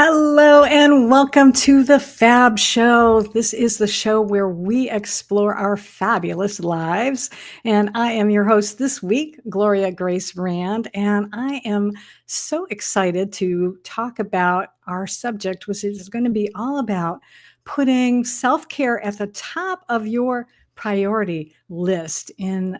Hello and welcome to the Fab Show. This is the show where we explore our fabulous lives. And I am your host this week, Gloria Grace Rand. And I am so excited to talk about our subject, which is going to be all about putting self-care at the top of your priority list in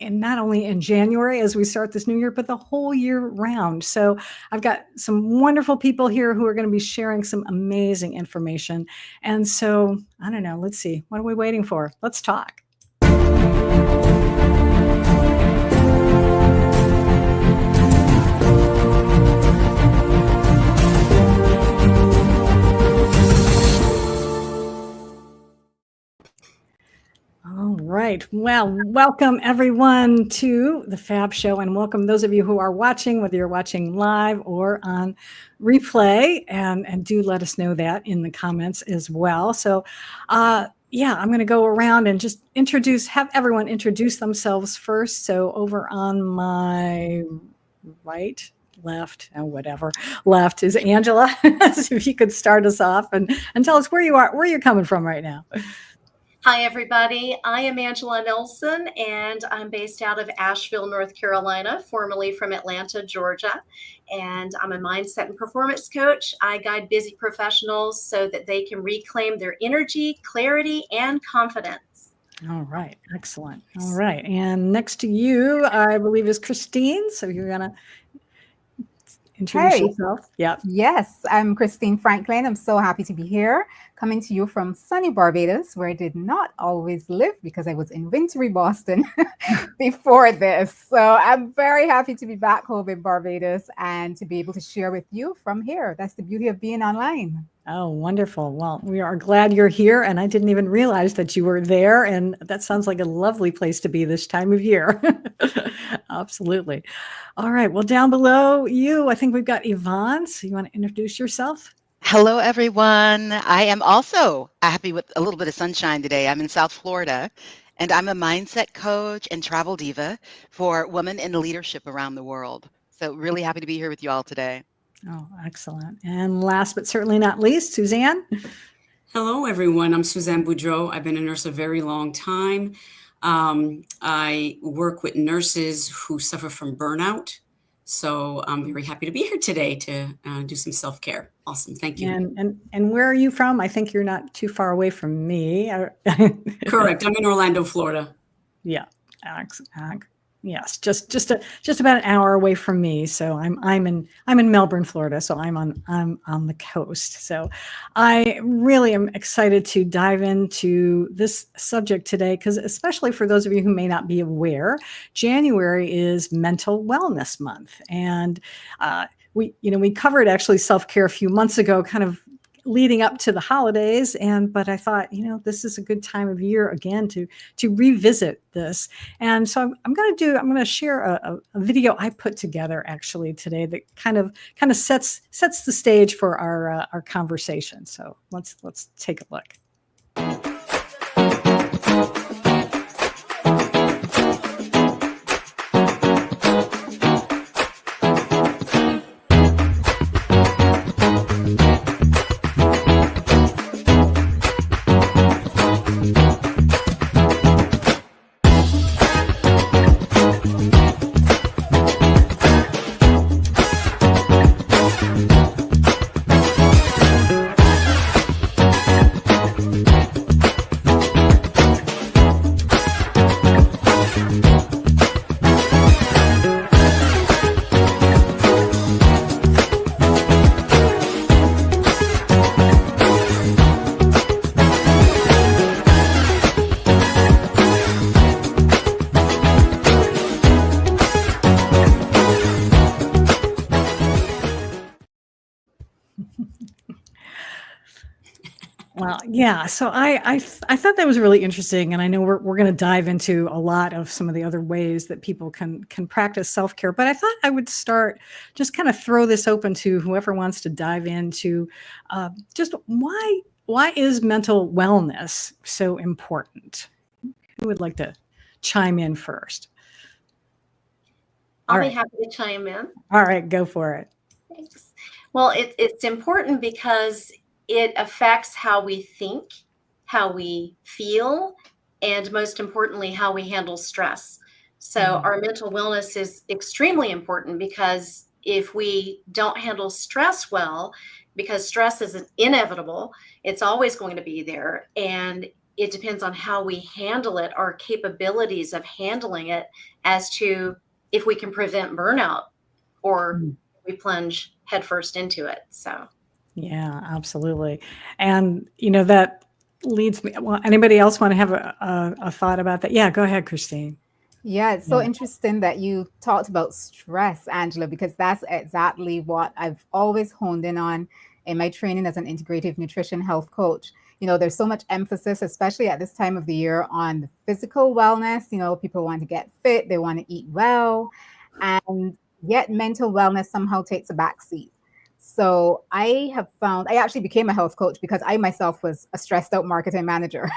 not only in January as we start this new year, but the whole year round. So I've got some wonderful people here who are going to be sharing some amazing information. And so, I don't know, let's see, what are we waiting for? Let's talk. All right. Well, welcome everyone to the Fab Show, and welcome those of you who are watching, whether you're watching live or on replay, and do let us know that in the comments as well. So, yeah, I'm going to go around and just have everyone introduce themselves first. So over on my right, left, whatever, left is Angela. So if you could start us off and tell us where you're coming from right now. Hi, everybody. I am Angela Nelson, and I'm based out of Asheville, North Carolina, formerly from Atlanta, Georgia. And I'm a mindset and performance coach. I guide busy professionals so that they can reclaim their energy, clarity, and confidence. All right. Excellent. All right. And next to you, I believe, is Christine. So you're going to introduce yourself. Yeah. Yes, I'm Christine Franklyn. I'm so happy to be here, coming to you from sunny Barbados, where I did not always live because I was in wintry Boston before this. So I'm very happy to be back home in Barbados and to be able to share with you from here. That's the beauty of being online. Oh, wonderful. Well, we are glad you're here. And I didn't even realize that you were there. And that sounds like a lovely place to be this time of year. Absolutely. All right. Well, down below you, I think we've got Yvonne. So you want to introduce yourself? Hello, everyone. I am also happy with a little bit of sunshine today. I'm in South Florida, and I'm a mindset coach and travel diva for women in leadership around the world. So really happy to be here with you all today. Oh, excellent. And last but certainly not least, Suzanne. Hello, everyone. I'm Suzanne Boudreau. I've been a nurse a very long time. I work with nurses who suffer from burnout. So I'm very happy to be here today to do some self-care. Awesome. Thank you. And where are you from? I think you're not too far away from me. Correct. I'm in Orlando, Florida. Yeah. Yes, just about an hour away from me. So I'm in Melbourne, Florida. So I'm on the coast. So I really am excited to dive into this subject today, because especially for those of you who may not be aware, January is Mental Wellness Month, and we covered actually self-care a few months ago, kind of leading up to the holidays. But I thought, this is a good time of year again to revisit this. And so I'm going to share a video I put together actually today that kind of sets the stage for our conversation. So let's take a look. Well, yeah. So I thought that was really interesting, and I know we're going to dive into a lot of some of the other ways that people can practice self-care. But I thought I would start, just kind of throw this open to whoever wants to dive into just why is mental wellness so important? Who would like to chime in first? I'll be happy to chime in. All right, go for it. Thanks. Well, it's important because it affects how we think, how we feel, and most importantly, how we handle stress. So, our mental wellness is extremely important because if we don't handle stress well, because stress is inevitable, it's always going to be there. And it depends on how we handle it, our capabilities of handling it, as to if we can prevent burnout or we plunge headfirst into it. So, Yeah, absolutely. And, that leads me. Well, anybody else want to have a thought about that? Yeah, go ahead, Christine. Yeah, it's so interesting that you talked about stress, Angela, because that's exactly what I've always honed in on in my training as an integrative nutrition health coach. There's so much emphasis, especially at this time of the year, on the physical wellness. People want to get fit, they want to eat well, and yet mental wellness somehow takes a backseat. So I have found, I actually became a health coach because I myself was a stressed out marketing manager.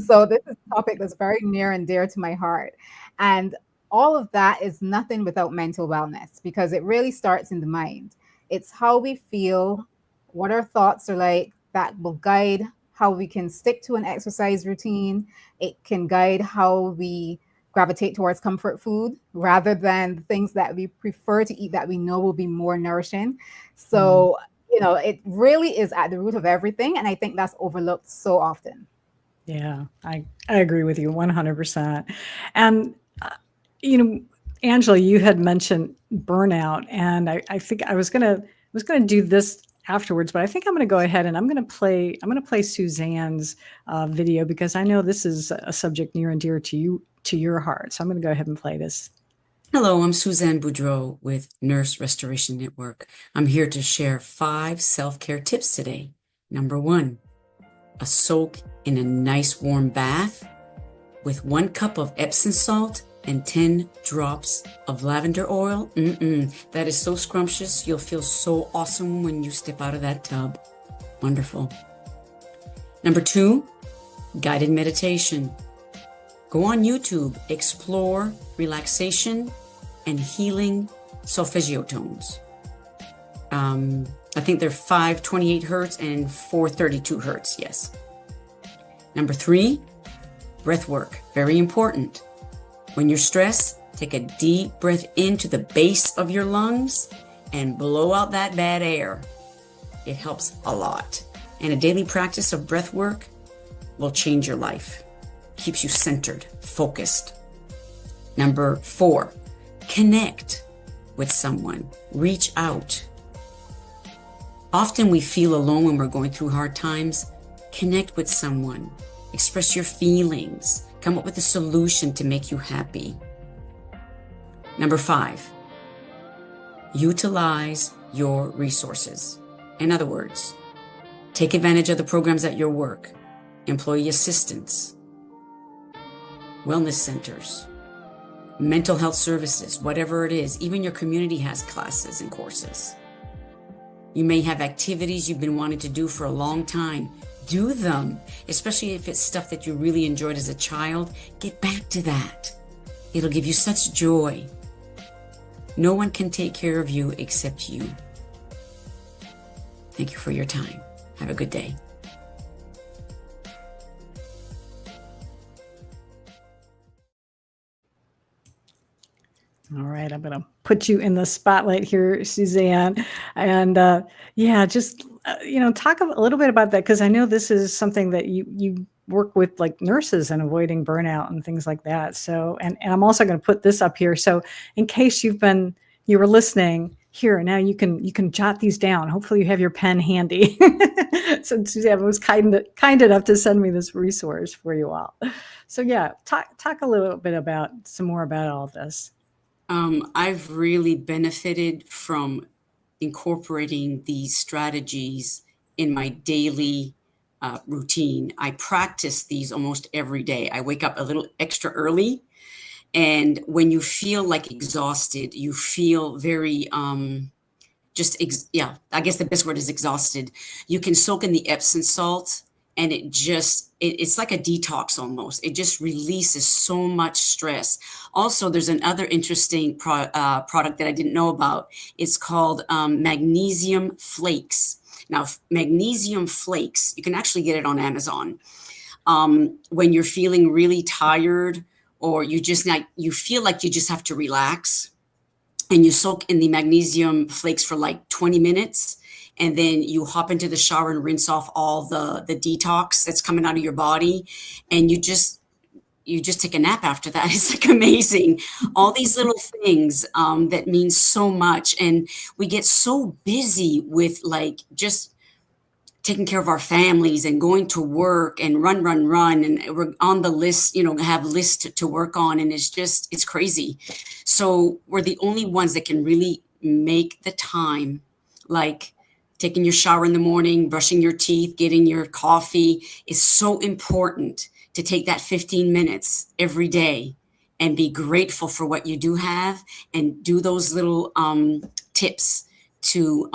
So this is a topic that's very near and dear to my heart. And all of that is nothing without mental wellness, because it really starts in the mind. It's how we feel, what our thoughts are like, that will guide how we can stick to an exercise routine. It can guide how we gravitate towards comfort food rather than things that we prefer to eat that we know will be more nourishing. So, it really is at the root of everything. And I think that's overlooked so often. Yeah, I agree with you 100%. And, Angela, you had mentioned burnout, and I think I was gonna do this afterwards, but I think I'm gonna go ahead and I'm gonna play Suzanne's video, because I know this is a subject near and dear to your heart. So I'm gonna go ahead and play this. Hello, I'm Suzanne Boudreau with Nurse Restoration Network. I'm here to share 5 self-care tips today. Number 1, a soak in a nice warm bath with 1 cup of Epsom salt and 10 drops of lavender oil. That is so scrumptious. You'll feel so awesome when you step out of that tub. Wonderful. Number 2, guided meditation. Go on YouTube, explore relaxation and healing solfeggio tones. I think they're 528 hertz and 432 hertz, yes. Number 3, breath work, very important. When you're stressed, take a deep breath into the base of your lungs and blow out that bad air. It helps a lot. And a daily practice of breath work will change your life. Keeps you centered, focused. Number 4, connect with someone. Reach out. Often we feel alone when we're going through hard times. Connect with someone. Express your feelings. Come up with a solution to make you happy. Number 5, utilize your resources. In other words, take advantage of the programs at your work, employee assistance, wellness centers, mental health services, whatever it is. Even your community has classes and courses. You may have activities you've been wanting to do for a long time. Do them, especially if it's stuff that you really enjoyed as a child. Get back to that. It'll give you such joy. No one can take care of you except you. Thank you for your time. Have a good day. All right, I'm going to put you in the spotlight here, Suzanne. And just, talk a little bit about that, because I know this is something that you work with, like nurses, and avoiding burnout and things like that. So, and I'm also going to put this up here. So in case you were listening here, now you can jot these down. Hopefully you have your pen handy. So Suzanne was kind enough to send me this resource for you all. So yeah, talk a little bit some more about all of this. I've really benefited from incorporating these strategies in my daily routine. I practice these almost every day. I wake up a little extra early, and when you feel like exhausted, you feel very, I guess the best word is exhausted. You can soak in the Epsom salt and it's like a detox almost. It just releases so much stress. Also, there's another interesting product that I didn't know about. It's called magnesium flakes. Now, magnesium flakes, you can actually get it on Amazon. When you're feeling really tired, or you feel like you just have to relax, and you soak in the magnesium flakes for like 20 minutes, and then you hop into the shower and rinse off all the detox that's coming out of your body, and you just take a nap after that. It's like amazing. All these little things that mean so much, and we get so busy with like just taking care of our families and going to work and run, and we're on the list, have lists to work on. And it's crazy. So we're the only ones that can really make the time, like taking your shower in the morning, brushing your teeth, getting your coffee is so important to take that 15 minutes every day and be grateful for what you do have, and do those little tips to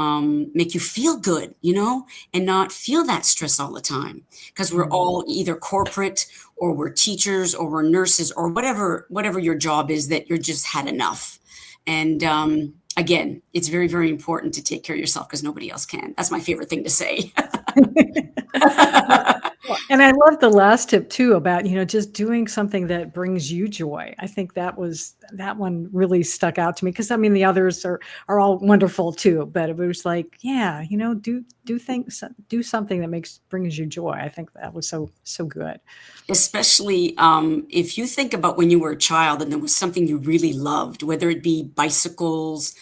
make you feel good, and not feel that stress all the time, because we're all either corporate, or we're teachers, or we're nurses, or whatever your job is, that you're just had enough. And again, it's very, very important to take care of yourself, because nobody else can. That's my favorite thing to say. And I love the last tip too, about, just doing something that brings you joy. I think that one really stuck out to me, because the others are all wonderful too, but it was like, yeah, do something that brings you joy. I think that was so good. Especially if you think about when you were a child and there was something you really loved, whether it be bicycling,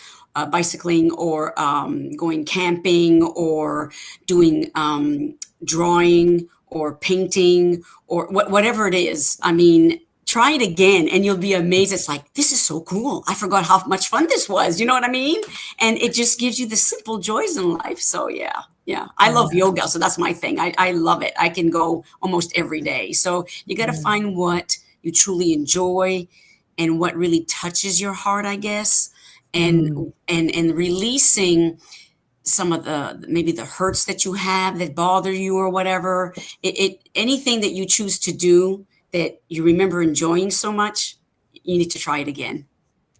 or going camping, or doing drawing, or painting, or whatever it is. Try it again and you'll be amazed. It's like, this is so cool. I forgot how much fun this was. You know what I mean? And it just gives you the simple joys in life. So yeah. I love yoga. So that's my thing. I love it. I can go almost every day. So you got to find what you truly enjoy and what really touches your heart, I guess. And releasing some of maybe the hurts that you have that bother you, or whatever. Anything that you choose to do that you remember enjoying so much, you need to try it again.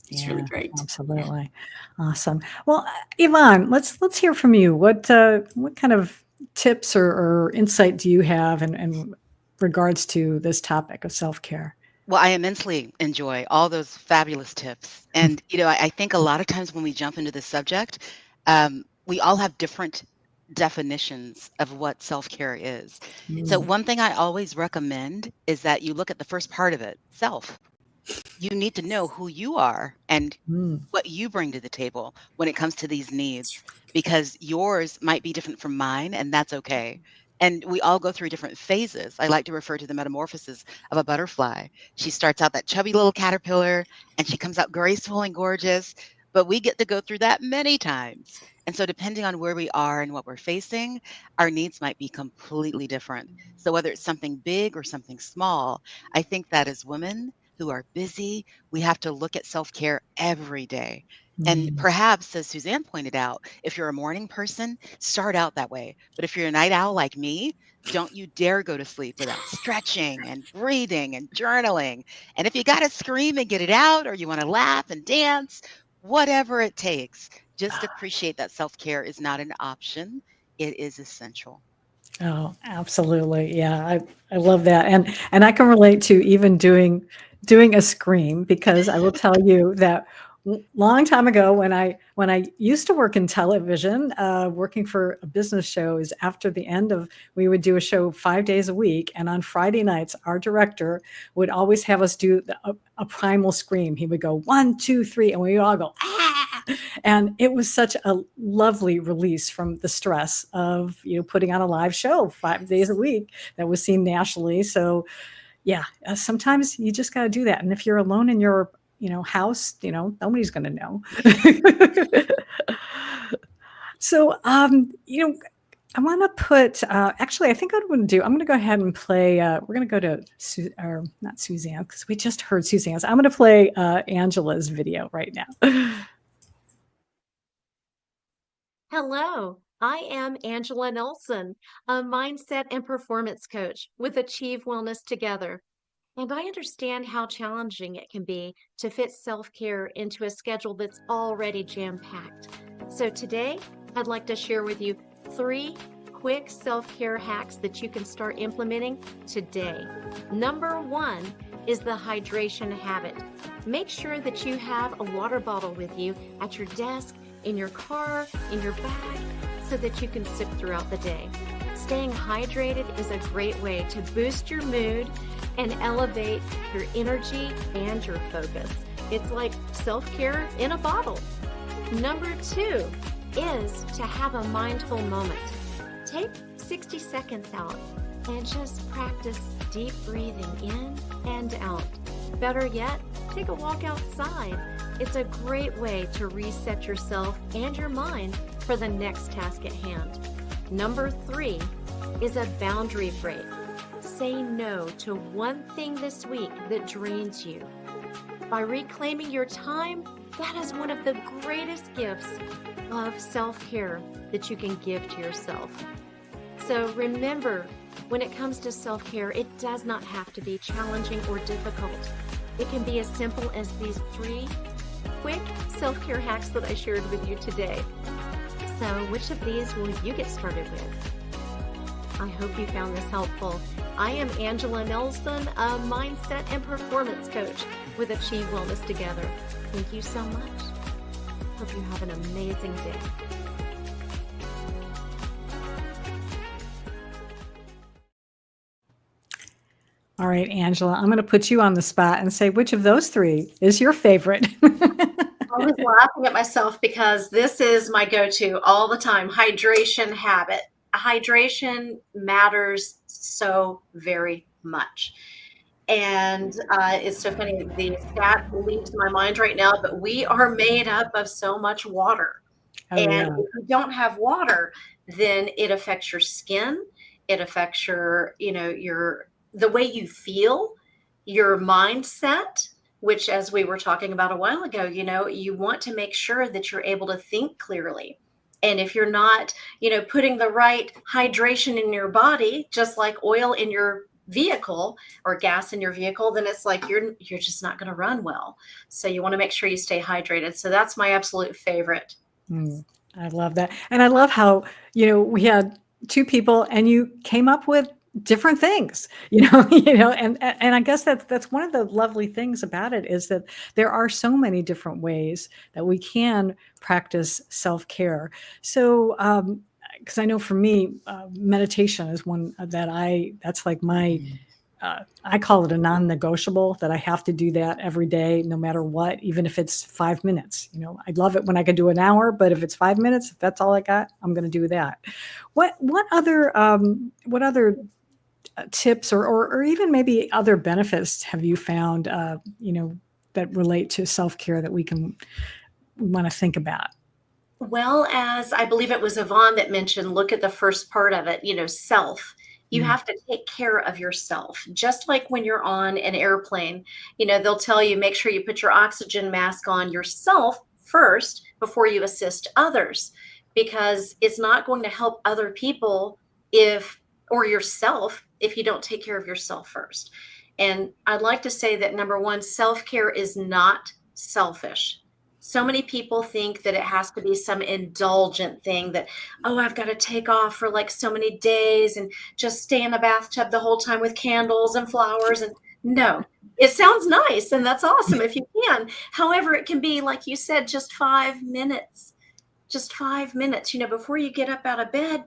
It's really great. Absolutely. Awesome. Well, Yvonne, let's hear from you. What kind of tips or insight do you have in regards to this topic of self-care? Well, I immensely enjoy all those fabulous tips. And, I think a lot of times when we jump into this subject, we all have different definitions of what self-care is. So one thing I always recommend is that you look at the first part of it, self. You need to know who you are and what you bring to the table when it comes to these needs, because yours might be different from mine, and that's okay. And we all go through different phases. I like to refer to the metamorphosis of a butterfly. She starts out that chubby little caterpillar, and she comes out graceful and gorgeous, but we get to go through that many times. And so depending on where we are and what we're facing, our needs might be completely different. So whether it's something big or something small, I think that as women who are busy, we have to look at self-care every day. And perhaps, as Suzanne pointed out, if you're a morning person, start out that way. But if you're a night owl like me, don't you dare go to sleep without stretching and breathing and journaling. And if you got to scream and get it out, or you want to laugh and dance, whatever it takes, just appreciate that self-care is not an option. It is essential. Oh, absolutely. Yeah. I love that. And I can relate to even doing a scream, because I will tell you that long time ago, when I used to work in television, working for a business shows, after the end of, we would do a show 5 days a week. And on Friday nights, our director would always have us do a primal scream. He would go 1, 2, 3, and we would all go, ah! And it was such a lovely release from the stress of, putting on a live show 5 days a week that was seen nationally. So yeah, sometimes you just got to do that. And if you're alone in your, house, nobody's going to know. So, I want to put, actually, I think what I'm going to do, I'm going to go ahead and play, we're going to go to, not Suzanne, because we just heard Suzanne's. I'm going to play Angela's video right now. Hello, I am Angela Nelson, a mindset and performance coach with Achieve Wellness Together. And I understand how challenging it can be to fit self care into a schedule that's already jam packed. So today, I'd like to share with you 3 quick self care hacks that you can start implementing today. Number 1 is the hydration habit. Make sure that you have a water bottle with you at your desk, in your car, in your bag, so that you can sip throughout the day. Staying hydrated is a great way to boost your mood and elevate your energy and your focus. It's like self-care in a bottle. Number 2 is to have a mindful moment. Take 60 seconds out and just practice deep breathing in and out. Better yet, take a walk outside. It's a great way to reset yourself and your mind for the next task at hand. Number 3 is a boundary break. Say no to one thing this week that drains you. By reclaiming your time, that is one of the greatest gifts of self-care that you can give to yourself. So remember, when it comes to self-care, it does not have to be challenging or difficult. It can be as simple as these 3 quick self-care hacks that I shared with you today. So which of these will you get started with? I hope you found this helpful. I am Angela Nelson, a mindset and performance coach with Achieve Wellness Together. Thank you so much. Hope you have an amazing day. All right, Angela, I'm going to put you on the spot and say, which of those 3 is your favorite? I was laughing at myself because this is my go-to all the time, hydration habit. Hydration matters so very much. And it's so funny, the stat leaves my mind right now, but we are made up of so much water. Oh, And yeah. if you don't have water, then it affects your skin. It affects your, the way you feel, your mindset, which, as we were talking about a while ago, you want to make sure that you're able to think clearly. And if you're not, putting the right hydration in your body, just like oil in your vehicle or gas in your vehicle, then it's like you're just not going to run well. So you want to make sure you stay hydrated. So that's my absolute favorite. I love that. And I love how, we had 2 people and you came up with different things, and I guess that's one of the lovely things about it is that there are so many different ways that we can practice self-care. So, because I know for me, meditation is one that's like my, I call it a non-negotiable, that I have to do that every day, no matter what, even if it's 5 minutes. I'd love it when I could do an hour, but if it's 5 minutes, if that's all I got, I'm going to do that. What other tips or even maybe other benefits have you found, that relate to self-care that we want to think about? Well, as I believe it was Yvonne that mentioned, look at the first part of it, self. You have to take care of yourself. Just like when you're on an airplane, they'll tell you, make sure you put your oxygen mask on yourself first before you assist others, because it's not going to help other people or yourself if you don't take care of yourself first. And I'd like to say that number 1, self-care is not selfish. So many people think that it has to be some indulgent thing that, I've got to take off for like so many days and just stay in the bathtub the whole time with candles and flowers. And no, it sounds nice and that's awesome if you can. However, it can be, like you said, just 5 minutes, before you get up out of bed.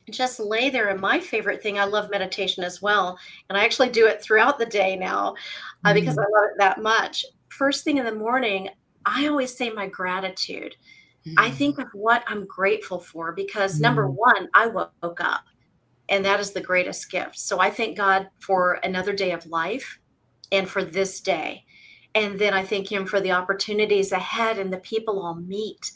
Just lay there. And my favorite thing, I love meditation as well. And I actually do it throughout the day now because I love it that much. First thing in the morning, I always say my gratitude. I think of what I'm grateful for because number 1, I woke up and that is the greatest gift. So I thank God for another day of life and for this day. And then I thank him for the opportunities ahead and the people I'll meet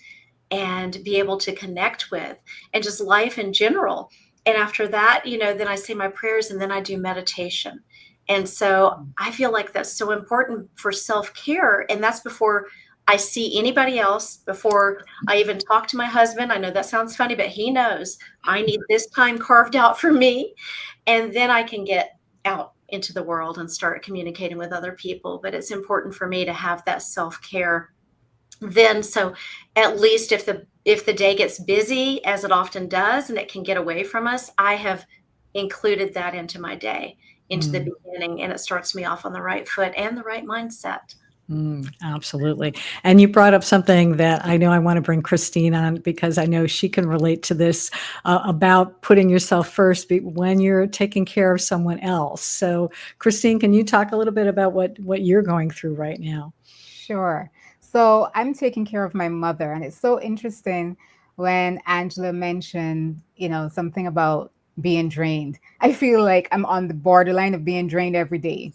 and be able to connect with and just life in general. And after that, then I say my prayers and then I do meditation. And so I feel like that's so important for self-care. And that's before I see anybody else before I even talk to my husband. I know that sounds funny, but he knows I need this time carved out for me. And then I can get out into the world and start communicating with other people. But it's important for me to have that self-care then. So at least if the day gets busy, as it often does, and it can get away from us, I have included that into my day, into the beginning, and it starts me off on the right foot and the right mindset. Absolutely. And you brought up something that I know I want to bring Christine on, because I know she can relate to this about putting yourself first when you're taking care of someone else. So Christine, can you talk a little bit about what you're going through right now? Sure. So I'm taking care of my mother, and it's so interesting when Angela mentioned, something about being drained. I feel like I'm on the borderline of being drained every day.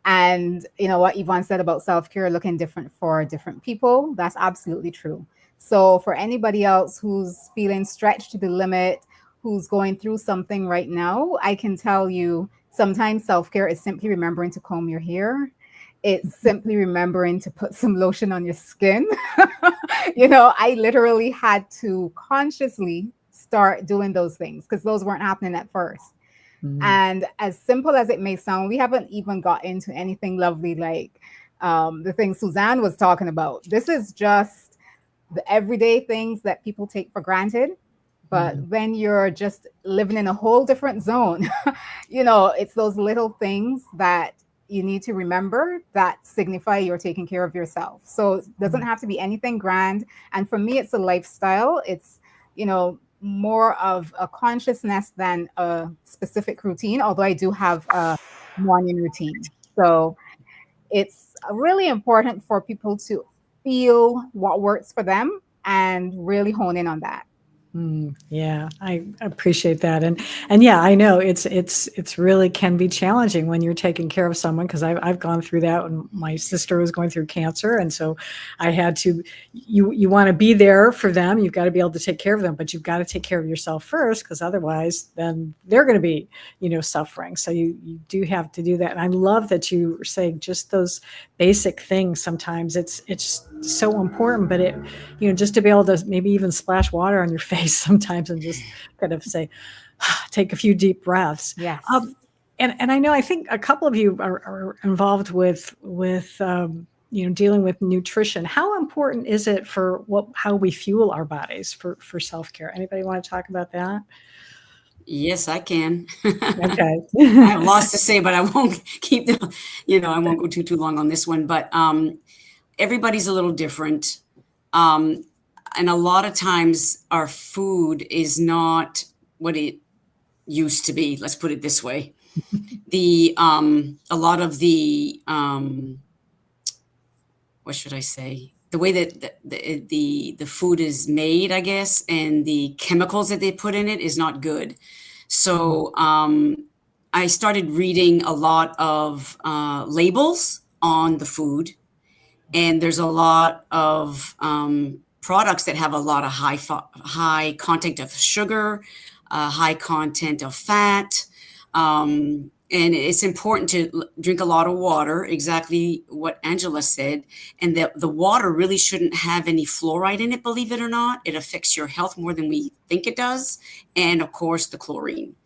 And what Yvonne said about self-care looking different for different people, that's absolutely true. So for anybody else who's feeling stretched to the limit, who's going through something right now, I can tell you sometimes self-care is simply remembering to comb your hair. It's simply remembering to put some lotion on your skin. I literally had to consciously start doing those things because those weren't happening at first. And as simple as it may sound, we haven't even got into anything lovely like the things Suzanne was talking about. This is just the everyday things that people take for granted. But when you're just living in a whole different zone, it's those little things that you need to remember that signify you're taking care of yourself. So it doesn't have to be anything grand. And for me, it's a lifestyle. It's, more of a consciousness than a specific routine, although I do have a morning routine. So it's really important for people to feel what works for them and really hone in on that. Yeah, I appreciate that. And yeah, I know it's really can be challenging when you're taking care of someone, because I've gone through that when my sister was going through cancer. And so I had to, you want to be there for them. You've got to be able to take care of them, but you've got to take care of yourself first, because otherwise then they're going to be, suffering. So you do have to do that. And I love that you were saying just those basic things. Sometimes it's so important, but just to be able to maybe even splash water on your face sometimes and just kind of say, take a few deep breaths. Yes. And I know, I think a couple of you are involved with dealing with nutrition. How important is it for how we fuel our bodies for self-care? Anybody want to talk about that? Yes, I can. Okay. I have lots to say, but I won't keep I won't go too long on this one, but everybody's a little different. And a lot of times our food is not what it used to be. Let's put it this way. A lot of the, what should I say? The way that the food is made, I guess, and the chemicals that they put in it is not good. So I started reading a lot of labels on the food, and there's a lot of products that have a lot of high content of sugar, high content of fat. And it's important to drink a lot of water, exactly what Angela said. And that the water really shouldn't have any fluoride in it, believe it or not. It affects your health more than we think it does. And of course, the chlorine.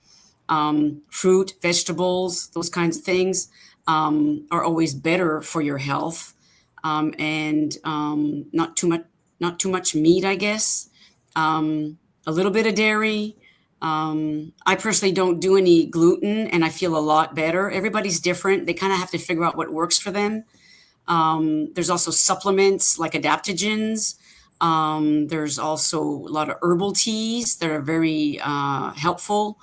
Fruit, vegetables, those kinds of things are always better for your health. And not too much meat, I guess. A little bit of dairy. I personally don't do any gluten, and I feel a lot better. Everybody's different. They kind of have to figure out what works for them. There's also supplements like adaptogens. There's also a lot of herbal teas that are very helpful.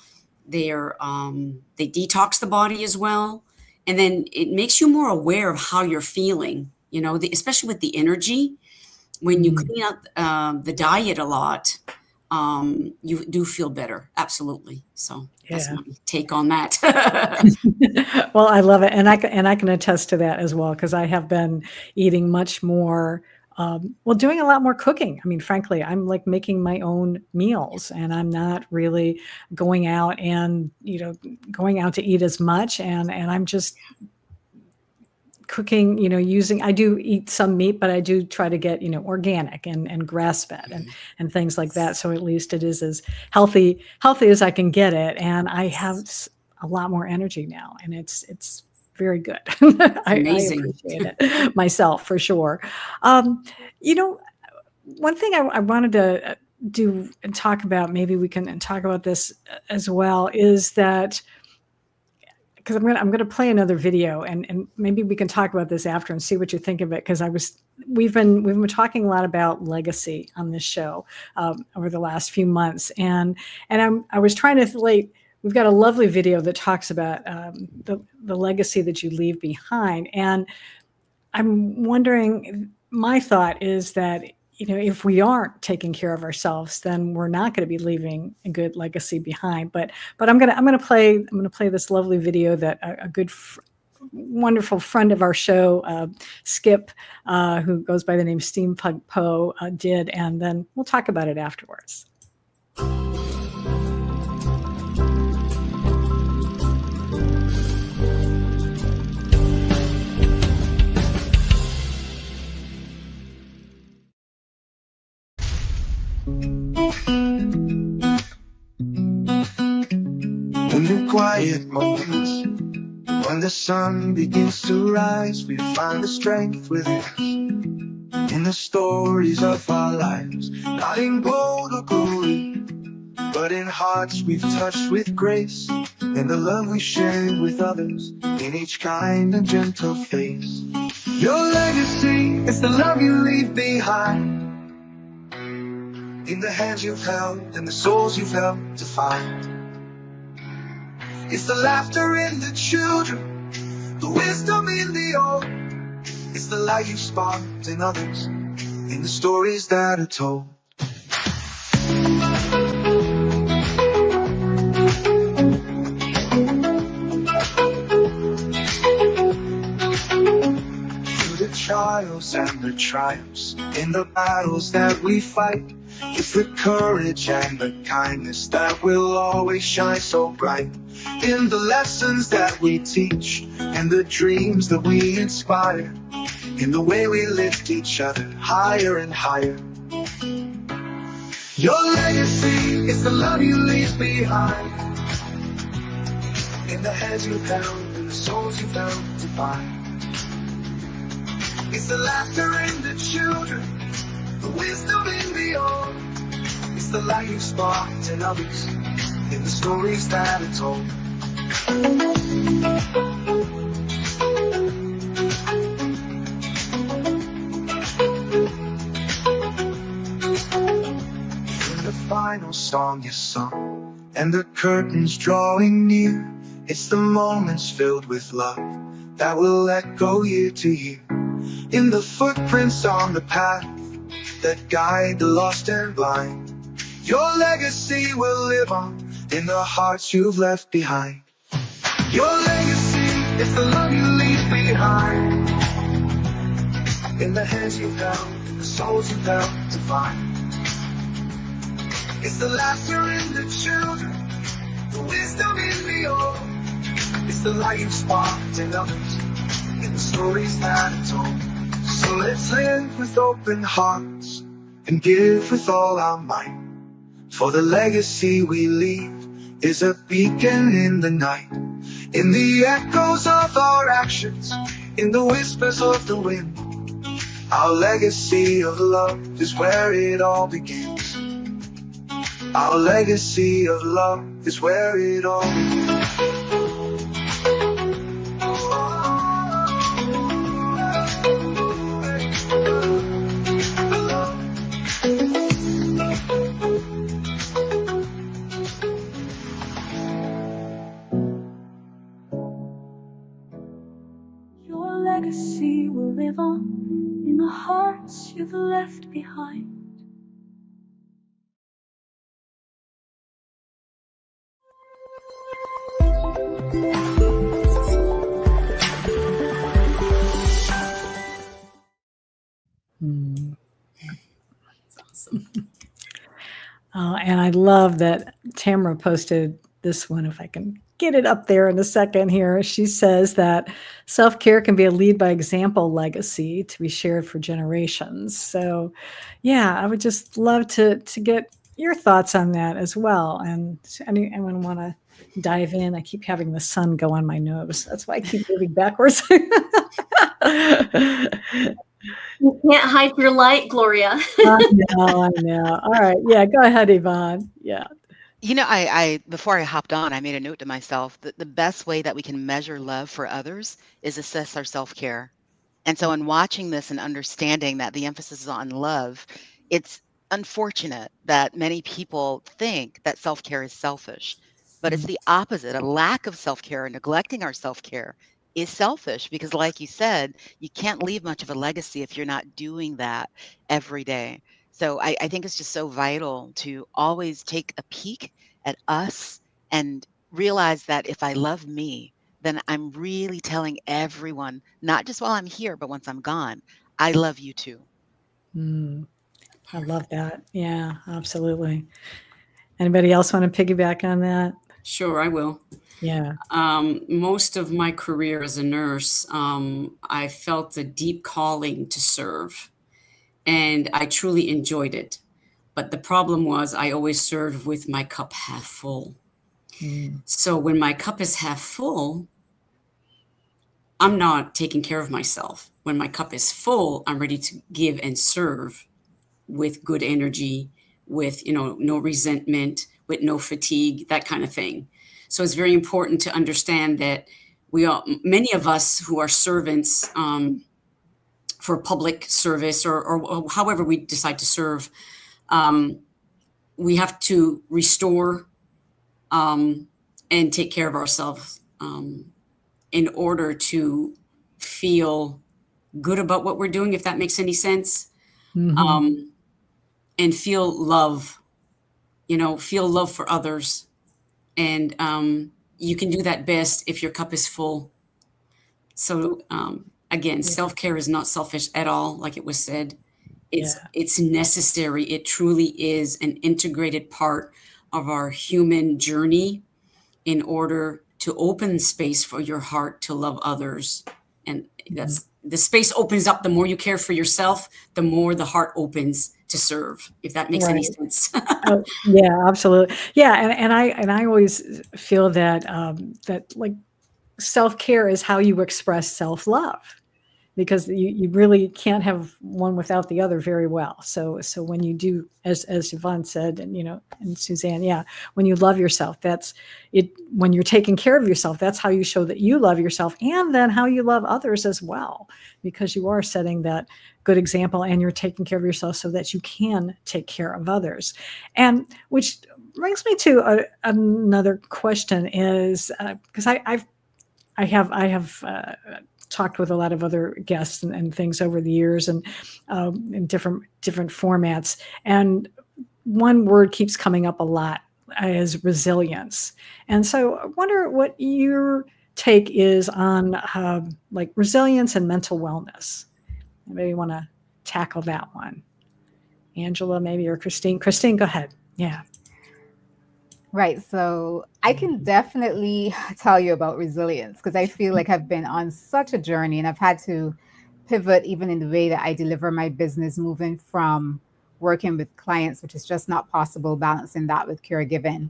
They detox the body as well. And then it makes you more aware of how you're feeling, especially with the energy. When you clean out the diet a lot, you do feel better. Absolutely. So that's my take on that. Well, I love it. And I can attest to that as well, because I have been eating much more, doing a lot more cooking. I mean, frankly, I'm like making my own meals, and I'm not really going out to eat as much. And I'm just cooking, I do eat some meat, but I do try to get, organic and grass fed and things like that. So at least it is as healthy as I can get it. And I have a lot more energy now, and it's very good. I Amazing. appreciate it myself, for sure. One thing I wanted to do and talk about, maybe we can talk about this as well, is that, because I'm going to play another video, and maybe we can talk about this after and see what you think of it. Because we've been talking a lot about legacy on this show over the last few months, and I was trying to relate. We've got a lovely video that talks about the legacy that you leave behind, and I'm wondering. My thought is that, if we aren't taking care of ourselves, then we're not going to be leaving a good legacy behind. But I'm gonna play this lovely video that a good, wonderful friend of our show, Skip, who goes by the name Steampunk Poe, did, and then we'll talk about it afterwards. In the quiet moments, when the sun begins to rise, we find the strength within us. In the stories of our lives, not in gold or glory, but in hearts we've touched with grace, in the love we share with others, in each kind and gentle face. Your legacy is the love you leave behind, in the hands you've held and the souls you've helped to find. It's the laughter in the children, the wisdom in the old. It's the light you sparked in others, in the stories that are told. Through the trials and the triumphs, in the battles that we fight, it's the courage and the kindness that will always shine so bright. In the lessons that we teach and the dreams that we inspire, in the way we lift each other higher and higher. Your legacy is the love you leave behind, in the hands you've held and the souls you've helped to find. It's the laughter in the children, the wisdom in the old. It's the light you sparked in others, in the stories that are told. In the final song you sung, and the curtains drawing near, it's the moments filled with love that will echo year to year. In the footprints on the path that guide the lost and blind, your legacy will live on in the hearts you've left behind. Your legacy is the love you leave behind, in the hands you've held, the souls you've helped to find. It's the laughter in the children, the wisdom in the old. It's the light you've sparked in others, in the stories that are told. So let's live with open hearts and give with all our might, for the legacy we leave is a beacon in the night, in the echoes of our actions, in the whispers of the wind. Our legacy of love is where it all begins. Our legacy of love is where it all begins. Your legacy will live on in the hearts you've left behind. That's awesome. And I love that Tamara posted this one, if I can get it up there in a second here. She says that self-care can be a lead by example legacy to be shared for generations. So yeah, I would just love to get your thoughts on that as well. And anyone want to dive in? I keep having the sun go on my nose. That's why I keep moving backwards. You can't hide your light, Gloria. I know. All right. Yeah, go ahead, Yvonne. Yeah. I before I hopped on, I made a note to myself that the best way that we can measure love for others is assess our self-care. And so in watching this and understanding that the emphasis is on love, it's unfortunate that many people think that self-care is selfish, but it's the opposite. A lack of self-care and neglecting our self-care is selfish because, like you said, you can't leave much of a legacy if you're not doing that every day. So I think it's just so vital to always take a peek at us and realize that if I love me, then I'm really telling everyone, not just while I'm here, but once I'm gone, I love you too. I love that. Yeah, absolutely. Anybody else want to piggyback on that? Sure, I will. Yeah. Most of my career as a nurse, I felt a deep calling to serve, and I truly enjoyed it. But the problem was I always served with my cup half full. So when my cup is half full, I'm not taking care of myself. When my cup is full, I'm ready to give and serve with good energy, with, no resentment, with no fatigue, that kind of thing. So it's very important to understand that many of us who are servants for public service or however we decide to serve, we have to restore and take care of ourselves in order to feel good about what we're doing, if that makes any sense. And feel love, feel love for others. And you can do that best if your cup is full. So again, self-care is not selfish at all, like it was said. It's necessary. It truly is an integrated part of our human journey in order to open space for your heart to love others. And that's the space opens up. The more you care for yourself, the more the heart opens to serve, if that makes any sense. Yeah, absolutely. Yeah. And I always feel that, that like self-care is how you express self-love, because you really can't have one without the other very well. So when you do, as Yvonne said, and and Suzanne, yeah, when you love yourself, that's it. When you're taking care of yourself, that's how you show that you love yourself, and then how you love others as well, because you are setting that good example, and you're taking care of yourself so that you can take care of others. And which brings me to another question: is because I have talked with a lot of other guests and things over the years, and in different formats. And one word keeps coming up a lot is resilience. And so I wonder what your take is on like resilience and mental wellness. Maybe you want to tackle that one. Angela, maybe, or Christine. Christine, go ahead. Yeah. Right. So I can definitely tell you about resilience because I feel like I've been on such a journey and I've had to pivot even in the way that I deliver my business, moving from working with clients, which is just not possible, balancing that with caregiving,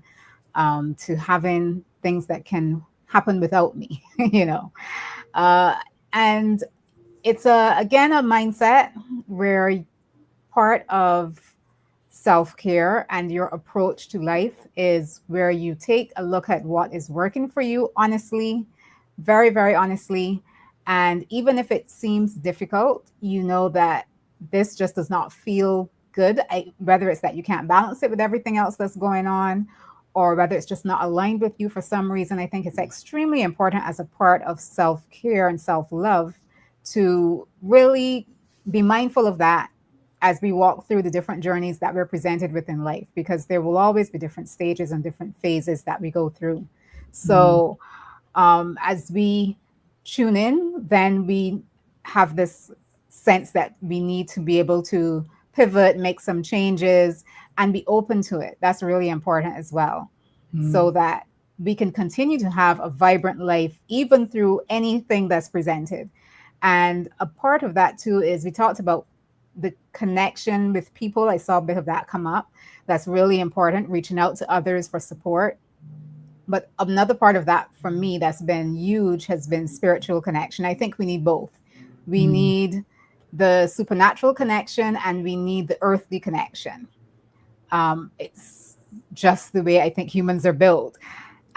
to having things that can happen without me, and it's again a mindset where part of self-care and your approach to life is where you take a look at what is working for you honestly, very, very honestly. And even if it seems difficult, you know that this just does not feel good, whether it's that you can't balance it with everything else that's going on, or whether it's just not aligned with you for some reason. I think it's extremely important as a part of self-care and self-love to really be mindful of that as we walk through the different journeys that we're presented with in life, because there will always be different stages and different phases that we go through. So as we tune in, then we have this sense that we need to be able to pivot, make some changes, and be open to it. That's really important as well. So that we can continue to have a vibrant life even through anything that's presented. And a part of that too is we talked about the connection with people. I saw a bit of that come up. That's really important, reaching out to others for support. But another part of that for me that's been huge has been spiritual connection. I think we need both. We need the supernatural connection and we need the earthly connection. It's just the way I think humans are built.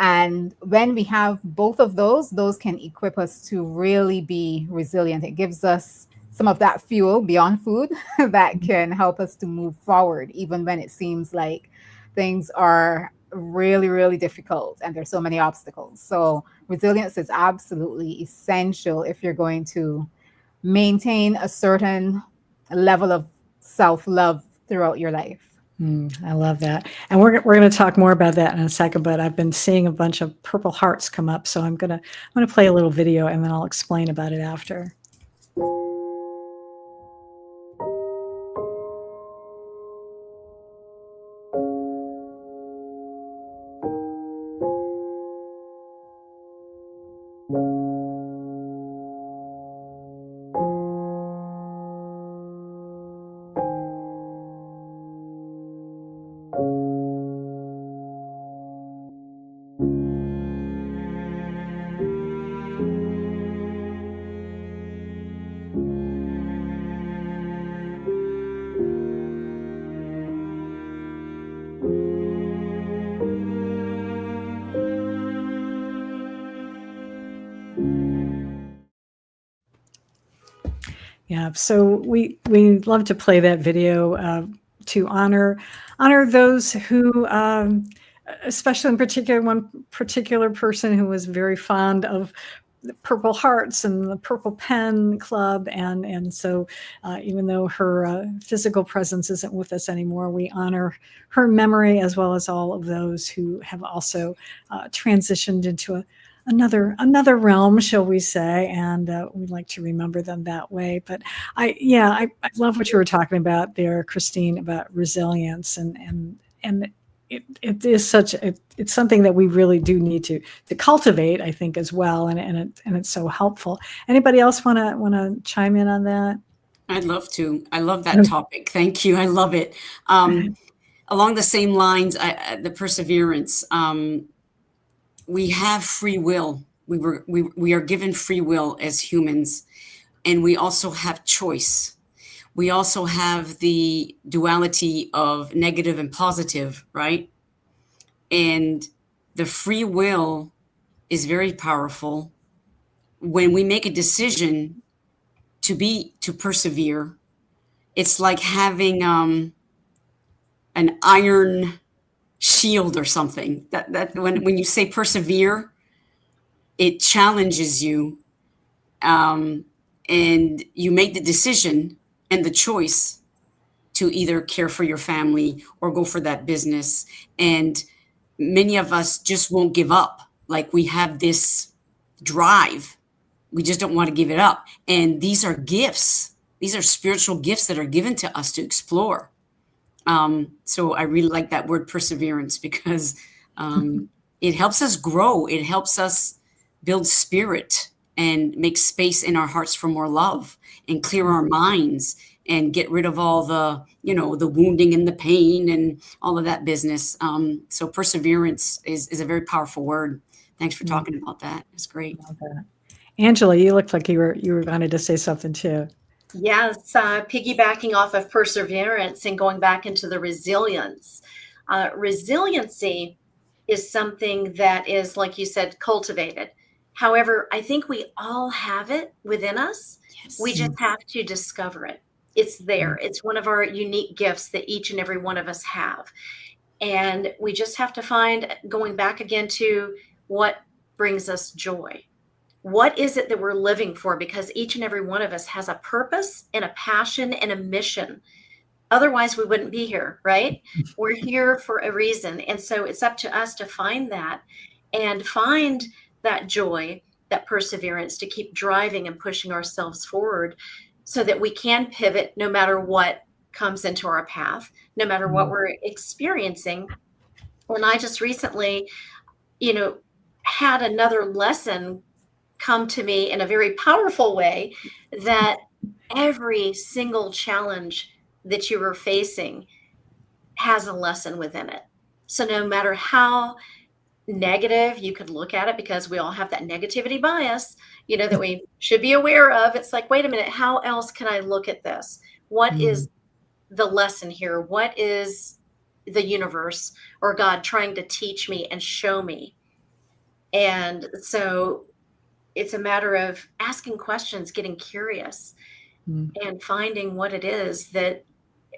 And when we have both of those can equip us to really be resilient. It gives us some of that fuel beyond food that can help us to move forward, even when it seems like things are really, really difficult and there's so many obstacles. So resilience is absolutely essential if you're going to maintain a certain level of self-love throughout your life. I love that. And we're going to talk more about that in a second, but I've been seeing a bunch of purple hearts come up. So I'm going to play a little video and then I'll explain about it after. Yeah, so we love to play that video to honor those who, especially in particular, one particular person who was very fond of the Purple Hearts and the Purple Pen Club, and so even though her physical presence isn't with us anymore, we honor her memory as well as all of those who have also transitioned into another realm, shall we say, and we'd like to remember them that way. But I love what you were talking about there, Christine, about resilience, and it is it's something that we really do need to cultivate, I think, as well, and it's so helpful. Anybody else want to chime in on that? I'd love to. I love that topic. Thank you. I love it. Along the same lines, the perseverance. We have free will. We are given free will as humans, and we also have choice. We also have the duality of negative and positive, right? And the free will is very powerful. When we make a decision to persevere, it's like having an iron shield or something. That when you say persevere, it challenges you, and you make the decision and the choice to either care for your family or go for that business. And many of us just won't give up. Like, we have this drive. We just don't want to give it up. And these are gifts. These are spiritual gifts that are given to us to explore. So I really like that word perseverance, because it helps us grow. It helps us build spirit and make space in our hearts for more love, and clear our minds and get rid of all the, the wounding and the pain and all of that business. So perseverance is a very powerful word. Thanks for talking about that. It's great. Angela, you looked like you were wanted to say something too. Yes, piggybacking off of perseverance and going back into the resilience. Resiliency is something that is, like you said, cultivated. However, I think we all have it within us. Yes. We just have to discover it. It's there. It's one of our unique gifts that each and every one of us have. And we just have to find, going back again to what brings us joy. What is it that we're living for? Because each and every one of us has a purpose and a passion and a mission. Otherwise, we wouldn't be here, right? We're here for a reason. And so it's up to us to find that and find that joy, that perseverance, to keep driving and pushing ourselves forward so that we can pivot no matter what comes into our path, no matter what we're experiencing. And I just recently, had another lesson come to me in a very powerful way, that every single challenge that you were facing has a lesson within it. So no matter how negative you could look at it, because we all have that negativity bias, that we should be aware of. It's like, wait a minute, how else can I look at this? What is the lesson here? What is the universe or God trying to teach me and show me? And so it's a matter of asking questions, getting curious, and finding what it is that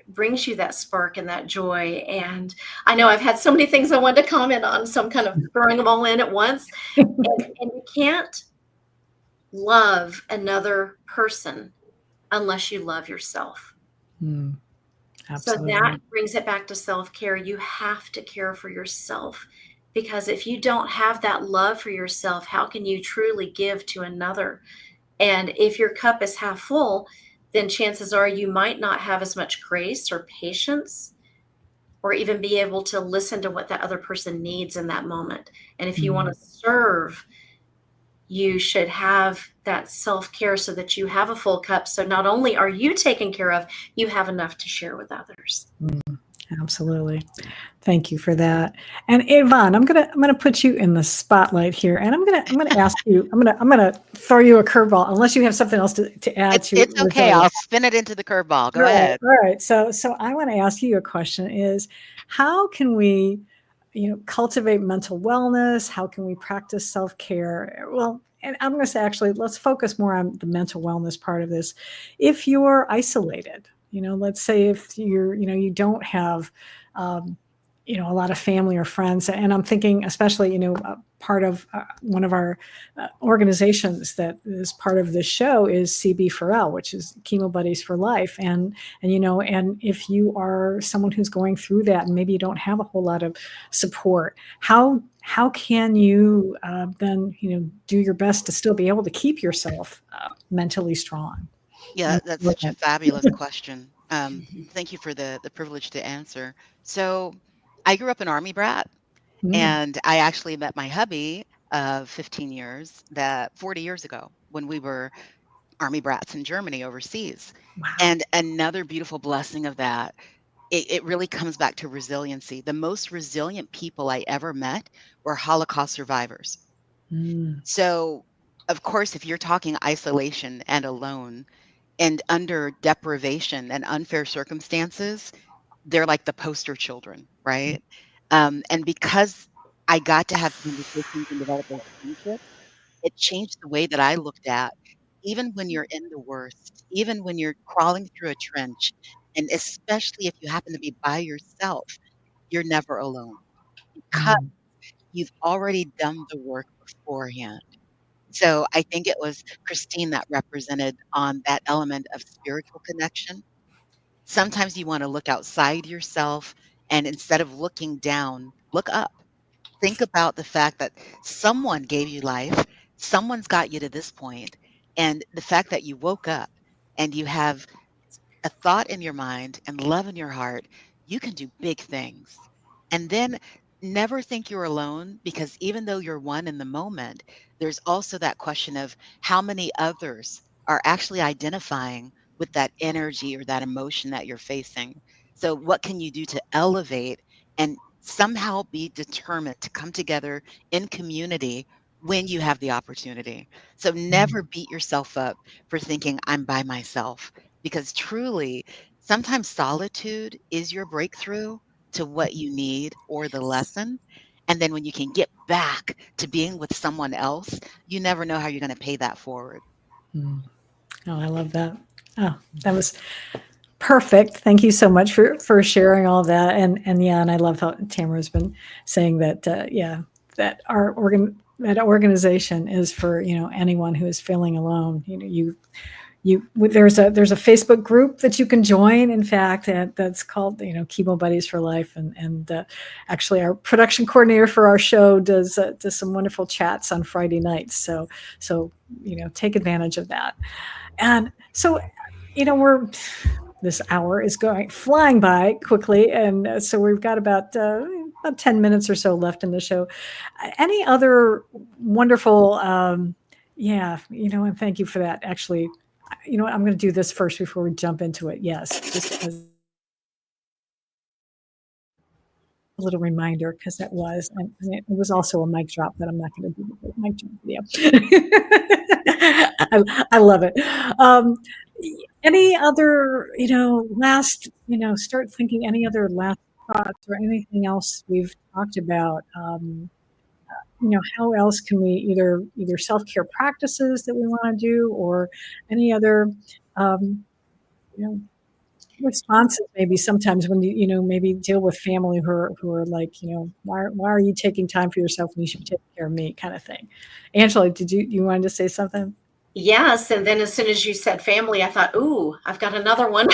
brings you that spark and that joy. And I know I've had so many things I wanted to comment on, so I'm kind of throwing them all in at once. And you can't love another person unless you love yourself. Absolutely. So that brings it back to self-care. You have to care for yourself, because if you don't have that love for yourself, how can you truly give to another? And if your cup is half full, then chances are you might not have as much grace or patience, or even be able to listen to what that other person needs in that moment. And if you want to serve, you should have that self-care so that you have a full cup. So not only are you taken care of, you have enough to share with others. Absolutely. Thank you for that. And Yvonne, I'm gonna put you in the spotlight here, and I'm gonna ask you. I'm gonna throw you a curveball, unless you have something else to add to. It's okay. I'll spin it into the curveball. Go ahead. All right. So I want to ask you a question: is how can we, cultivate mental wellness? How can we practice self-care? Well, and I'm going to say, actually, let's focus more on the mental wellness part of this. If you're isolated, let's say if you're, you don't have, a lot of family or friends, and I'm thinking especially, part of one of our organizations that is part of this show is CB4L, which is Chemo Buddies for Life. And if you are someone who's going through that and maybe you don't have a whole lot of support, how can you then, do your best to still be able to keep yourself mentally strong? Yeah, that's such a fabulous question. Thank you for the privilege to answer. So I grew up an Army brat, and I actually met my hubby of 15 years, 40 years ago, when we were Army brats in Germany overseas. Wow. And another beautiful blessing of that, it really comes back to resiliency. The most resilient people I ever met were Holocaust survivors. So, of course, if you're talking isolation and alone and under deprivation and unfair circumstances, they're like the poster children, right? And because I got to have conversations and develop those friendships, it changed the way that I looked at, even when you're in the worst, even when you're crawling through a trench, and especially if you happen to be by yourself, you're never alone, because you've already done the work beforehand. So I think it was Christine that represented on that element of spiritual connection. Sometimes you want to look outside yourself, and instead of looking down, look up. Think about the fact that someone gave you life, someone's got you to this point, and the fact that you woke up and you have a thought in your mind and love in your heart, you can do big things. And then never think you're alone, because even though you're one in the moment, there's also that question of how many others are actually identifying with that energy or that emotion that you're facing. So, what can you do to elevate and somehow be determined to come together in community when you have the opportunity? So, never beat yourself up for thinking, I'm by myself, because truly, sometimes solitude is your breakthrough to what you need or the lesson. And then when you can get back to being with someone else, you never know how you're going to pay that forward. Oh, I love that. Oh, that was perfect. Thank you so much for sharing all that. And I love how Tamara's been saying that, that our organization is for, anyone who is feeling alone. There's a Facebook group that you can join. In fact, that's called, Chemo Buddies for Life. And actually our production coordinator for our show does some wonderful chats on Friday nights. So, take advantage of that. And so, this hour is flying by quickly. And so we've got about about 10 minutes or so left in the show. Any other wonderful, yeah, and thank you for that. Actually, you know what? I'm going to do this first before we jump into it. Yes, just as a little reminder, because that was, and it was also a mic drop, but I'm not going to do the mic drop video. I love it. Any other, last, start thinking any other last thoughts or anything else we've talked about? How else can we either self-care practices that we want to do, or any other, you know, responses maybe sometimes when you maybe deal with family who are like, why are you taking time for yourself when you should be taking care of me, kind of thing. Angela, did you wanted to say something? Yes. And then as soon as you said family, I thought, ooh, I've got another one.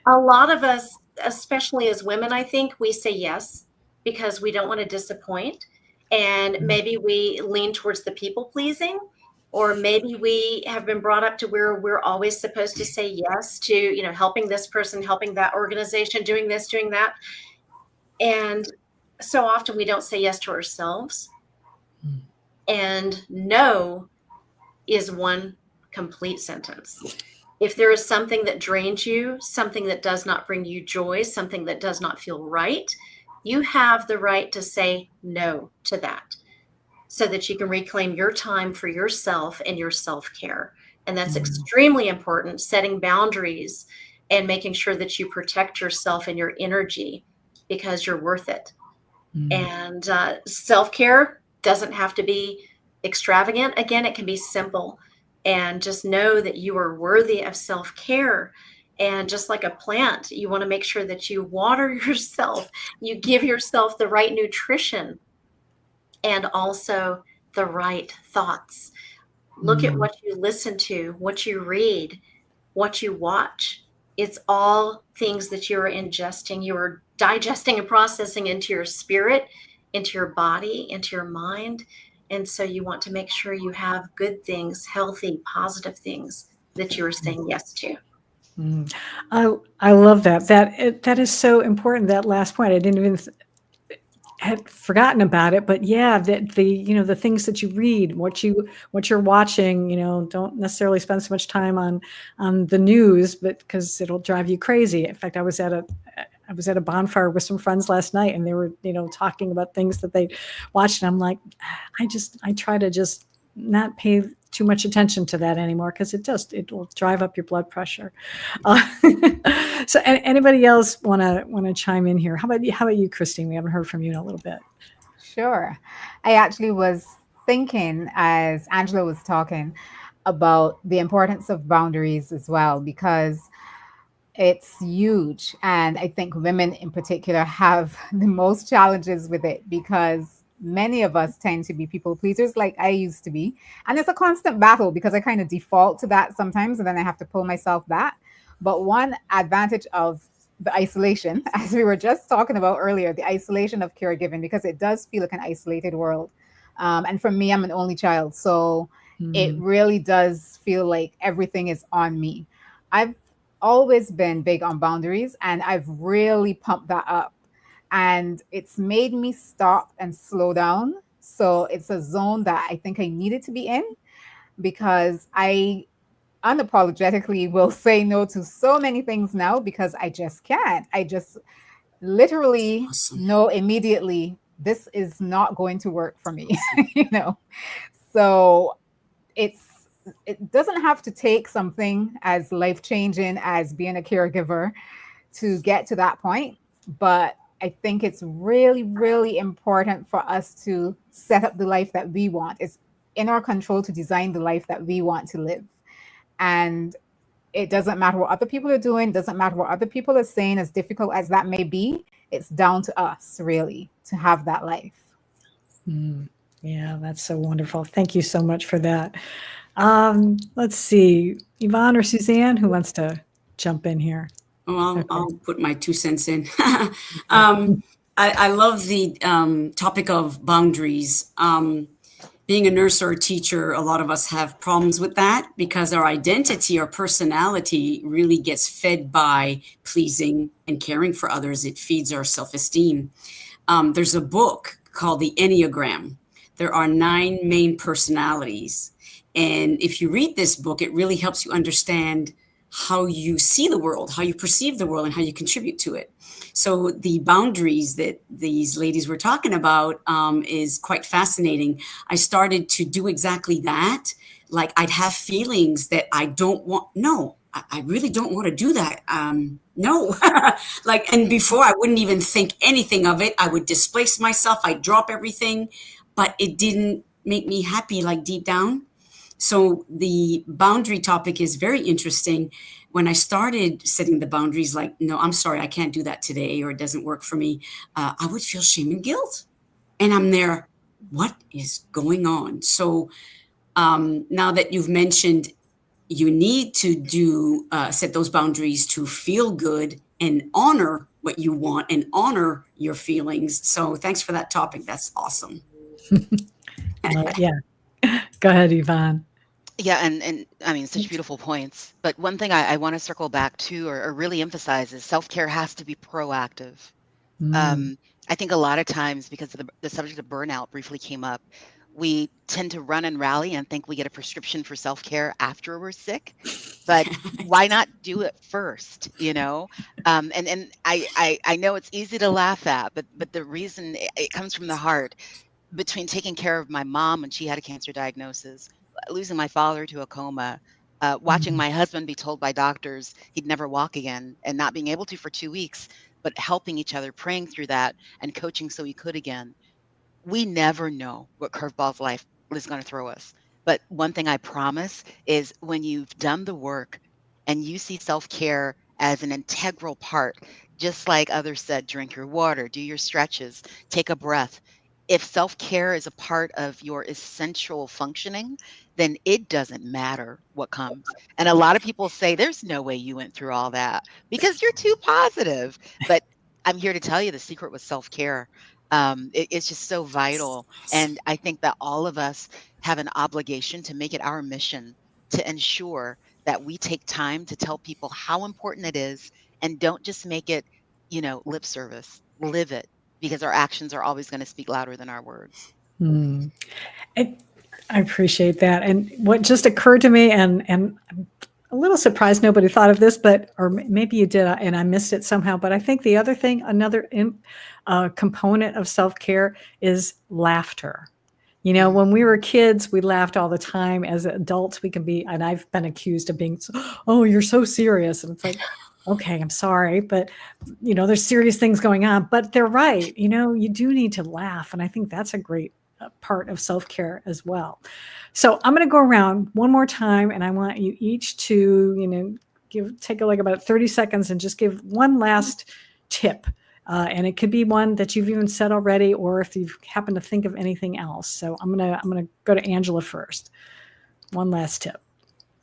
A lot of us, especially as women, I think we say yes because we don't want to disappoint. And maybe we lean towards the people pleasing, or maybe we have been brought up to where we're always supposed to say yes to, helping this person, helping that organization, doing this, doing that. And so often we don't say yes to ourselves. And no is one complete sentence. If there is something that drains you, something that does not bring you joy, something that does not feel right, you have the right to say no to that so that you can reclaim your time for yourself and your self-care. And that's extremely important, setting boundaries and making sure that you protect yourself and your energy because you're worth it. And self-care doesn't have to be extravagant. Again, it can be simple. And just know that you are worthy of self-care. And just like a plant, you want to make sure that you water yourself, you give yourself the right nutrition and also the right thoughts. Look at what you listen to, what you read, what you watch. It's all things that you're ingesting, you're digesting and processing into your spirit, into your body, into your mind. And so you want to make sure you have good things, healthy, positive things that you're saying yes to. I love that. That is so important. That last point, I didn't even had forgotten about it, but yeah, the things that you read, what you're watching, don't necessarily spend so much time on the news, but because it'll drive you crazy. In fact, I was at a bonfire with some friends last night, and they were, talking about things that they watched, and I'm like, I try to just not pay too much attention to that anymore, because it will drive up your blood pressure. So anybody else want to chime in here? How about you, Christine? We haven't heard from you in a little bit. Sure. I actually was thinking as Angela was talking about the importance of boundaries as well, because it's huge. And I think women in particular have the most challenges with it, because many of us tend to be people pleasers like I used to be. And it's a constant battle because I kind of default to that sometimes, and then I have to pull myself back. But one advantage of the isolation, as we were just talking about earlier, the isolation of caregiving, because it does feel like an isolated world. And for me, I'm an only child. So it really does feel like everything is on me. I've always been big on boundaries, and I've really pumped that up. And it's made me stop and slow down. So it's a zone that I think I needed to be in, because I unapologetically will say no to so many things now because I just can't. I just literally know immediately this is not going to work for me, So it doesn't have to take something as life-changing as being a caregiver to get to that point. But I think it's really, really important for us to set up the life that we want. It's in our control to design the life that we want to live. And it doesn't matter what other people are doing, doesn't matter what other people are saying, as difficult as that may be. It's down to us, really, to have that life. Yeah, that's so wonderful. Thank you so much for that. Let's see, Yvonne or Suzanne, who wants to jump in here? Oh, I'll put my 2 cents in. I love the topic of boundaries being a nurse or a teacher, a lot of us have problems with that because our identity, our personality really gets fed by pleasing and caring for others. It feeds our self-esteem. There's a book called The Enneagram. There are 9 main personalities. And if you read this book, it really helps you understand how you see the world, how you perceive the world, and how you contribute to it. So the boundaries that these ladies were talking about is quite fascinating. I started to do exactly that. Like I'd have feelings that I don't want. No, I really don't want to do that. No, like, and before I wouldn't even think anything of it. I would displace myself. I'd drop everything, but it didn't make me happy, like deep down. So the boundary topic is very interesting. When I started setting the boundaries, like, no, I'm sorry, I can't do that today, or it doesn't work for me, I would feel shame and guilt. And I'm there, what is going on? So now that you've mentioned you need to do set those boundaries to feel good and honor what you want and honor your feelings. So thanks for that topic. That's awesome. Yeah. Go ahead, Yvonne. Yeah, and I mean, such beautiful points. But one thing I want to circle back to or really emphasize is self-care has to be proactive. Mm. I think a lot of times, because of the subject of burnout briefly came up, we tend to run and rally and think we get a prescription for self-care after we're sick. But why not do it first, you know? And I know it's easy to laugh at, but the reason it comes from the heart. Between taking care of my mom when she had a cancer diagnosis, losing my father to a coma, watching my husband be told by doctors he'd never walk again and not being able to for 2 weeks, but helping each other, praying through that and coaching so he could again. We never know what curveballs life is going to throw us. But one thing I promise is when you've done the work and you see self-care as an integral part, just like others said, drink your water, do your stretches, take a breath. If self-care is a part of your essential functioning, then it doesn't matter what comes. And a lot of people say, there's no way you went through all that because you're too positive. But I'm here to tell you the secret was self-care. It's just so vital. And I think that all of us have an obligation to make it our mission to ensure that we take time to tell people how important it is and don't just make it, lip service, live it, because our actions are always going to speak louder than our words. Mm. I appreciate that. And what just occurred to me, and I'm a little surprised nobody thought of this, or maybe you did, and I missed it somehow. But I think the other thing, another component of self-care is laughter. When we were kids, we laughed all the time. As adults, we can be, and I've been accused of being, oh, you're so serious. And it's like, okay, I'm sorry, but there's serious things going on, but they're right. You do need to laugh. And I think that's a great part of self-care as well. So I'm going to go around one more time, and I want you each to, take like about 30 seconds and just give one last tip. And it could be one that you've even said already, or if you happen to think of anything else. So I'm gonna go to Angela first. One last tip.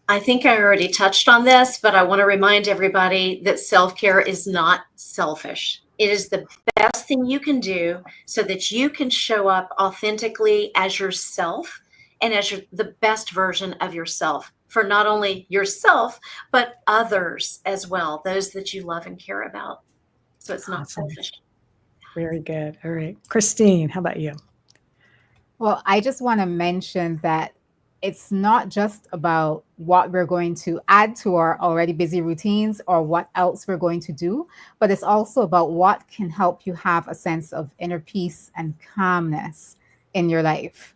I think I already touched on this, but I want to remind everybody that self-care is not selfish. It is the best thing you can do so that you can show up authentically as yourself and as the best version of yourself for not only yourself, but others as well, those that you love and care about. So it's not selfish. Very good. All right. Christine, how about you? Well, I just want to mention that it's not just about what we're going to add to our already busy routines or what else we're going to do, but it's also about what can help you have a sense of inner peace and calmness in your life.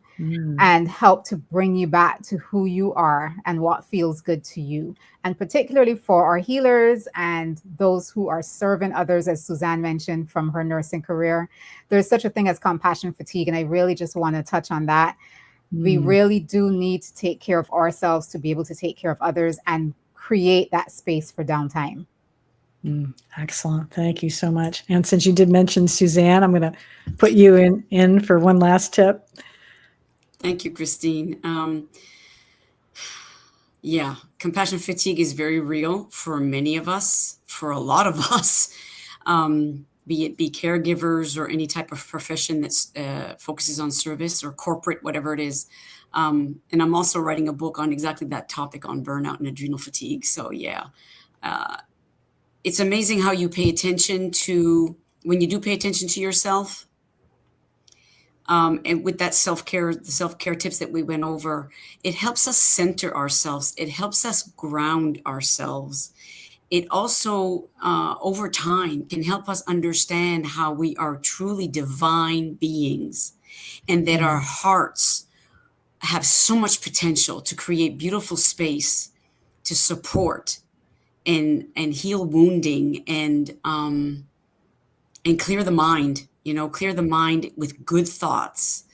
And help to bring you back to who you are and what feels good to you. And particularly for our healers and those who are serving others, as Suzanne mentioned from her nursing career, there's such a thing as compassion fatigue. And I really just want to touch on that. We really do need to take care of ourselves to be able to take care of others and create that space for downtime. Excellent. Thank you so much. And since you did mention Suzanne, I'm going to put you in for one last tip. Thank you, Christine. Yeah, compassion fatigue is very real for many of us, for a lot of us. be caregivers or any type of profession that's focuses on service or corporate, whatever it is. And I'm also writing a book on exactly that topic, on burnout and adrenal fatigue. So yeah, it's amazing how you pay attention to, when you do pay attention to yourself. And with that self-care, the self-care tips that we went over, it helps us center ourselves. It helps us ground ourselves. It also, over time, can help us understand how we are truly divine beings, and that our hearts have so much potential to create beautiful space to support and heal wounding and clear the mind, clear the mind with good thoughts,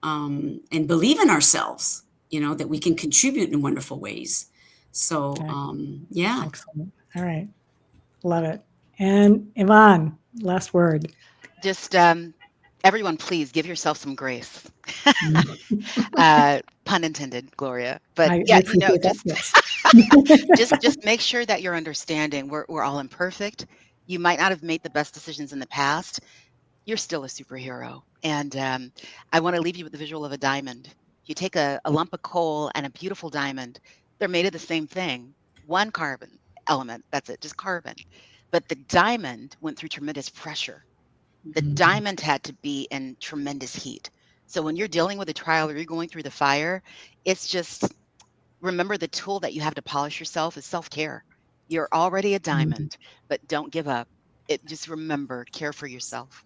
and believe in ourselves, that we can contribute in wonderful ways. So, yeah. Excellent. All right. Love it. And Yvonne, last word. Just everyone, please give yourself some grace. Pun intended, Gloria. But I yeah, appreciate that. Yes. just make sure that you're understanding. We're all imperfect. You might not have made the best decisions in the past. You're still a superhero. And I want to leave you with the visual of a diamond. You take a lump of coal and a beautiful diamond. They're made of the same thing. One carbon element. That's it, just carbon. But the diamond went through tremendous pressure. The diamond had to be in tremendous heat. So when you're dealing with a trial or you're going through the fire, it's just remember the tool that you have to polish yourself is self-care. You're already a diamond, but don't give up. Just remember, care for yourself.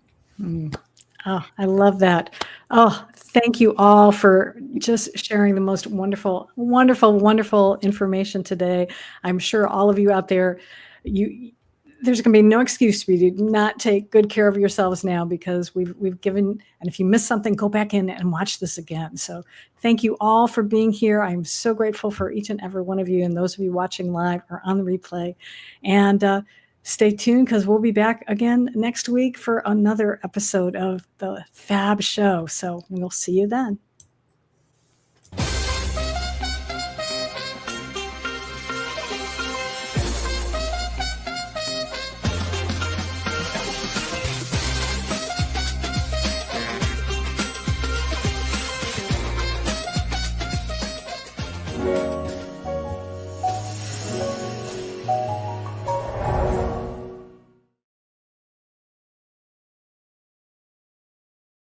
Oh, I love that. Oh, thank you all for just sharing the most wonderful, wonderful, wonderful information today. I'm sure all of you out there, there's going to be no excuse for you to not take good care of yourselves now, because we've given, and if you miss something, go back in and watch this again. So thank you all for being here. I'm so grateful for each and every one of you, and those of you watching live or on the replay. And stay tuned, because we'll be back again next week for another episode of the Fab Show. So we'll see you then.